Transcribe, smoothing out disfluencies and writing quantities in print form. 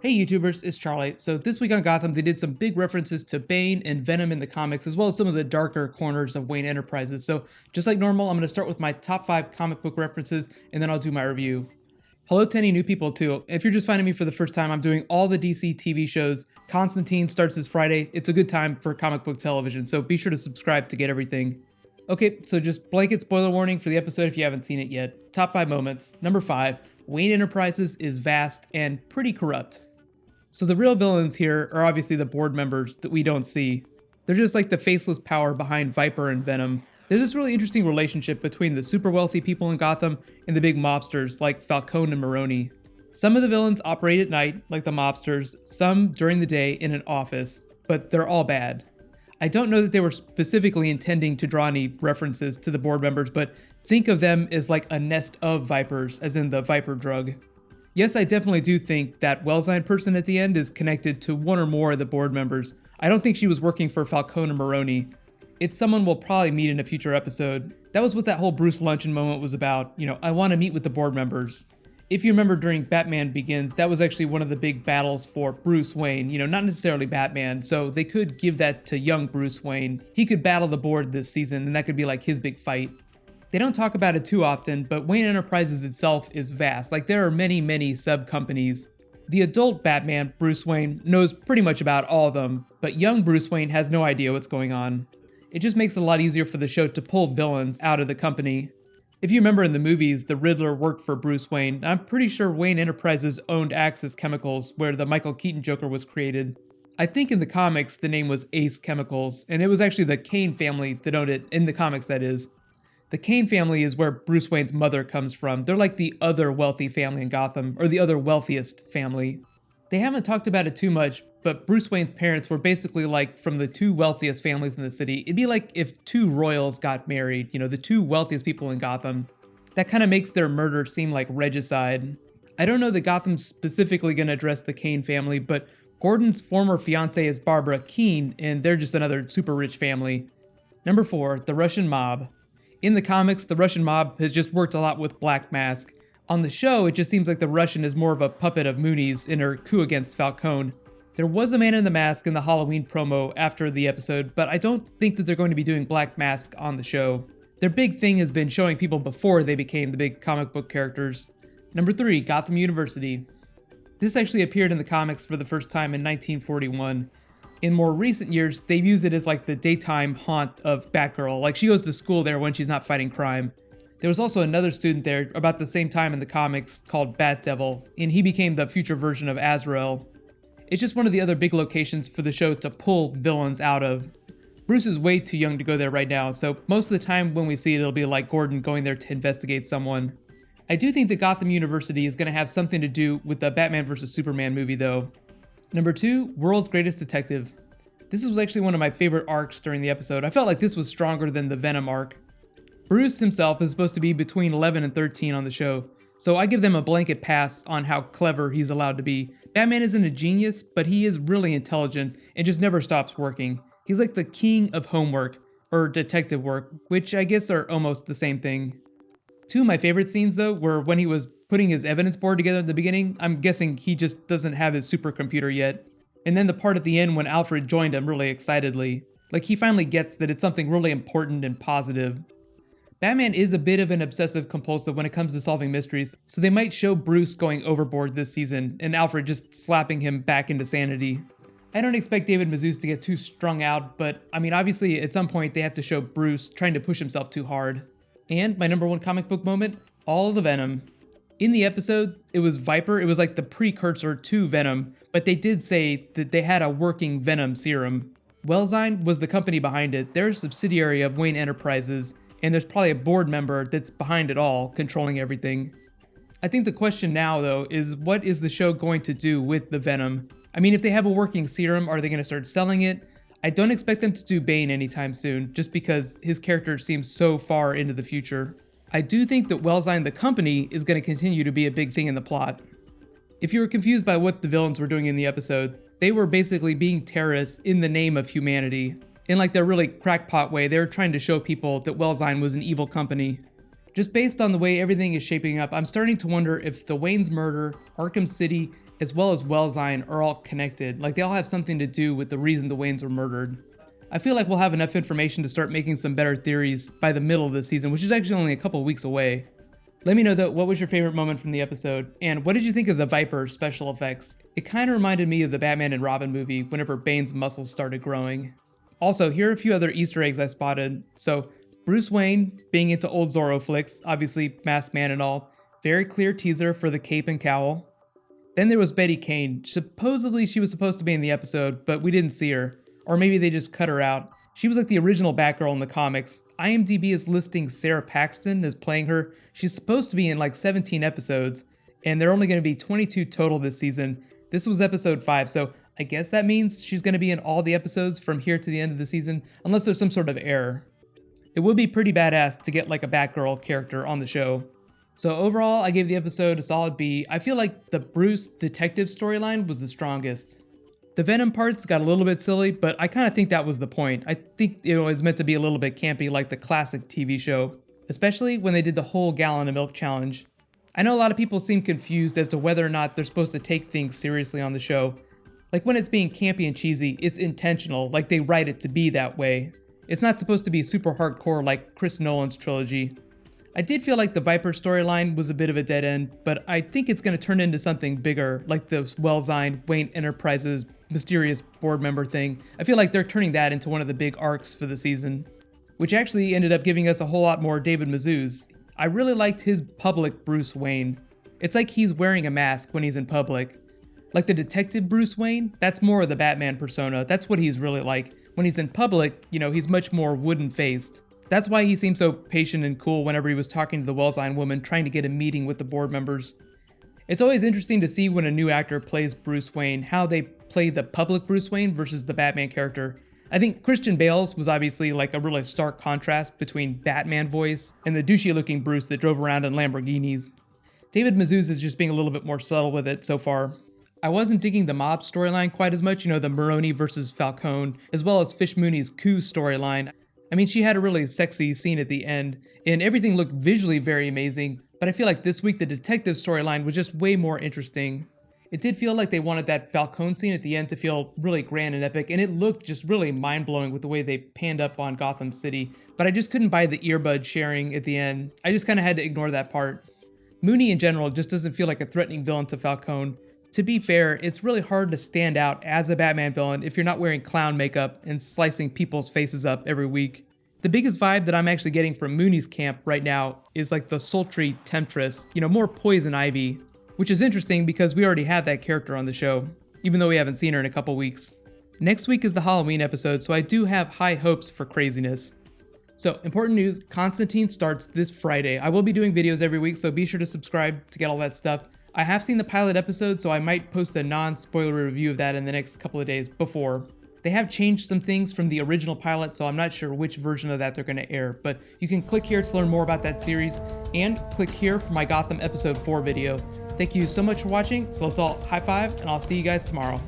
Hey YouTubers, it's Charlie. So this week on Gotham, they did some big references to Bane and Venom in the comics, as well as some of the darker corners of Wayne Enterprises. So just like normal, I'm going to start with my top 5 comic book references, and then I'll do my review. Hello to any new people too. If you're just finding me for the first time, I'm doing all the DC TV shows. Constantine starts this Friday. It's a good time for comic book television, so be sure to subscribe to get everything. Okay, so just blanket spoiler warning for the episode if you haven't seen it yet. Top 5 moments. Number 5, Wayne Enterprises is vast and pretty corrupt. So the real villains here are obviously the board members that we don't see. They're just like the faceless power behind Viper and Venom. There's this really interesting relationship between the super wealthy people in Gotham and the big mobsters like Falcone and Maroni. Some of the villains operate at night, like the mobsters, some during the day in an office, but they're all bad. I don't know that they were specifically intending to draw any references to the board members, but think of them as like a nest of vipers, as in the Viper drug. Yes, I definitely do think that well-designed person at the end is connected to one or more of the board members. I don't think she was working for Falcone or Maroni. It's someone we'll probably meet in a future episode. That was what that whole Bruce luncheon moment was about. I want to meet with the board members. If you remember during Batman Begins, that was actually one of the big battles for Bruce Wayne, not necessarily Batman, so they could give that to young Bruce Wayne. He could battle the board this season, and that could be like his big fight. They don't talk about it too often, but Wayne Enterprises itself is vast. Like, there are many sub-companies. The adult Batman, Bruce Wayne, knows pretty much about all of them, but young Bruce Wayne has no idea what's going on. It just makes it a lot easier for the show to pull villains out of the company. If you remember in the movies, the Riddler worked for Bruce Wayne. I'm pretty sure Wayne Enterprises owned Axis Chemicals, where the Michael Keaton Joker was created. I think in the comics the name was Ace Chemicals, and it was actually the Kane family that owned it, in the comics that is. The Kane family is where Bruce Wayne's mother comes from. They're like the other wealthy family in Gotham, or the other wealthiest family. They haven't talked about it too much, but Bruce Wayne's parents were basically like from the two wealthiest families in the city. It'd be like if two royals got married, the two wealthiest people in Gotham. That kind of makes their murder seem like regicide. I don't know that Gotham's specifically going to address the Kane family, but Gordon's former fiancée is Barbara Keene, and they're just another super rich family. Number 4, the Russian mob. In the comics, the Russian mob has just worked a lot with Black Mask. On the show, it just seems like the Russian is more of a puppet of Mooney's in her coup against Falcone. There was a man in the mask in the Halloween promo after the episode, but I don't think that they're going to be doing Black Mask on the show. Their big thing has been showing people before they became the big comic book characters. Number 3, Gotham University. This actually appeared in the comics for the first time in 1941. In more recent years, they've used it as like the daytime haunt of Batgirl. Like, she goes to school there when she's not fighting crime. There was also another student there about the same time in the comics called Bat Devil, and he became the future version of Azrael. It's just one of the other big locations for the show to pull villains out of. Bruce is way too young to go there right now, so most of the time when we see it, it'll be like Gordon going there to investigate someone. I do think that Gotham University is going to have something to do with the Batman vs. Superman movie though. Number 2, World's Greatest Detective. This was actually one of my favorite arcs during the episode. I felt like this was stronger than the Venom arc. Bruce himself is supposed to be between 11 and 13 on the show, so I give them a blanket pass on how clever he's allowed to be. Batman isn't a genius, but he is really intelligent and just never stops working. He's like the king of homework, or detective work, which I guess are almost the same thing. Two of my favorite scenes though were when he was putting his evidence board together at the beginning. I'm guessing he just doesn't have his supercomputer yet. And then the part at the end when Alfred joined him really excitedly. Like, he finally gets that it's something really important and positive. Batman is a bit of an obsessive compulsive when it comes to solving mysteries, so they might show Bruce going overboard this season and Alfred just slapping him back into sanity. I don't expect David Mazouz to get too strung out, but obviously at some point they have to show Bruce trying to push himself too hard. And my number 1 comic book moment, all of the Venom. In the episode, it was Viper. It was like the precursor to Venom, but they did say that they had a working Venom serum. Wellsine was the company behind it. They're a subsidiary of Wayne Enterprises, and there's probably a board member that's behind it all, controlling everything. I think the question now, though, is what is the show going to do with the Venom? If they have a working serum, are they going to start selling it? I don't expect them to do Bane anytime soon, just because his character seems so far into the future. I do think that Wellsine the company is going to continue to be a big thing in the plot. If you were confused by what the villains were doing in the episode, they were basically being terrorists in the name of humanity. In like their really crackpot way, they were trying to show people that Wellsine was an evil company. Just based on the way everything is shaping up, I'm starting to wonder if the Wayne's murder, Arkham City, as well as Wellsine are all connected, like they all have something to do with the reason the Waynes were murdered. I feel like we'll have enough information to start making some better theories by the middle of the season, which is actually only a couple weeks away. Let me know though, what was your favorite moment from the episode, and what did you think of the Viper special effects? It kind of reminded me of the Batman and Robin movie whenever Bane's muscles started growing. Also, here are a few other Easter eggs I spotted. So, Bruce Wayne being into old Zorro flicks, obviously Masked Man and all. Very clear teaser for the cape and cowl. Then there was Betty Kane. Supposedly she was supposed to be in the episode, but we didn't see her. Or maybe they just cut her out. She was like the original Batgirl in the comics. IMDb is listing Sarah Paxton as playing her. She's supposed to be in like 17 episodes, and they're only going to be 22 total this season. This was episode 5, so I guess that means she's going to be in all the episodes from here to the end of the season, unless there's some sort of error. It would be pretty badass to get like a Batgirl character on the show. So overall, I gave the episode a solid B. I feel like the Bruce detective storyline was the strongest. The Venom parts got a little bit silly, but I kind of think that was the point. I think it was meant to be a little bit campy like the classic TV show, especially when they did the whole gallon of milk challenge. I know a lot of people seem confused as to whether or not they're supposed to take things seriously on the show. Like when it's being campy and cheesy, it's intentional, like they write it to be that way. It's not supposed to be super hardcore like Chris Nolan's trilogy. I did feel like the Viper storyline was a bit of a dead end, but I think it's going to turn into something bigger, like the Wellsine Wayne Enterprises mysterious board member thing. I feel like they're turning that into one of the big arcs for the season, which actually ended up giving us a whole lot more David Mazouz. I really liked his public Bruce Wayne. It's like he's wearing a mask when he's in public. Like the detective Bruce Wayne, that's more of the Batman persona. That's what he's really like. When he's in public, he's much more wooden-faced. That's why he seemed so patient and cool whenever he was talking to the Wellsine woman trying to get a meeting with the board members. It's always interesting to see when a new actor plays Bruce Wayne, how they play the public Bruce Wayne versus the Batman character. I think Christian Bale's was obviously like a really stark contrast between Batman voice and the douchey-looking Bruce that drove around in Lamborghinis. David Mazouz is just being a little bit more subtle with it so far. I wasn't digging the mob storyline quite as much, the Maroni versus Falcone, as well as Fish Mooney's coup storyline. I mean, she had a really sexy scene at the end, and everything looked visually very amazing, but I feel like this week the detective storyline was just way more interesting. It did feel like they wanted that Falcone scene at the end to feel really grand and epic, and it looked just really mind-blowing with the way they panned up on Gotham City, but I just couldn't buy the earbud sharing at the end. I just kind of had to ignore that part. Mooney in general just doesn't feel like a threatening villain to Falcone. To be fair, it's really hard to stand out as a Batman villain if you're not wearing clown makeup and slicing people's faces up every week. The biggest vibe that I'm actually getting from Mooney's camp right now is like the sultry temptress, more poison ivy, which is interesting because we already have that character on the show, even though we haven't seen her in a couple weeks. Next week is the Halloween episode, so I do have high hopes for craziness. So, important news, Constantine starts this Friday. I will be doing videos every week, so be sure to subscribe to get all that stuff. I have seen the pilot episode, so I might post a non-spoiler review of that in the next couple of days before. They have changed some things from the original pilot, so I'm not sure which version of that they're going to air, but you can click here to learn more about that series, and click here for my Gotham Episode 4 video. Thank you so much for watching, so let's all high five, and I'll see you guys tomorrow.